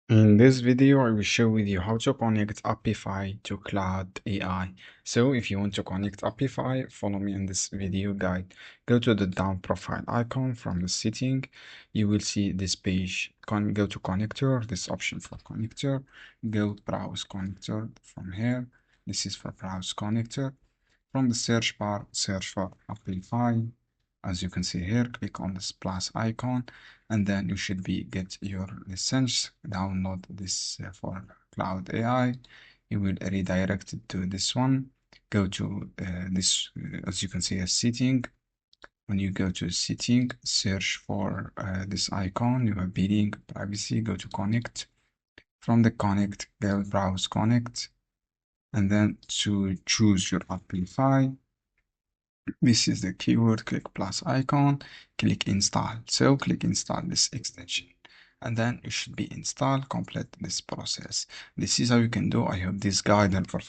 In this video, I will show you how to connect Apify to Claude AI. So if you want to connect Apify, follow me in this video guide. Go to the down profile icon from the setting. You will see this page. Go to connector, this option for connector. Go browse connector from here. This is for browse connector. From the search bar, search for Apify. As you can see here, click on this plus icon, and then you should get your license. Download this for Claude AI. You will redirect it to this one. Go to this, as you can see, a setting. When you go to setting, search for this icon, your bidding, privacy, go to connect. From the connect, go browse connect, and then to choose your Apify. This is the keyword, click plus icon, click install. So click install this extension, and then it should be installed. Complete this process. This is how you can do. I hope this guide helpful for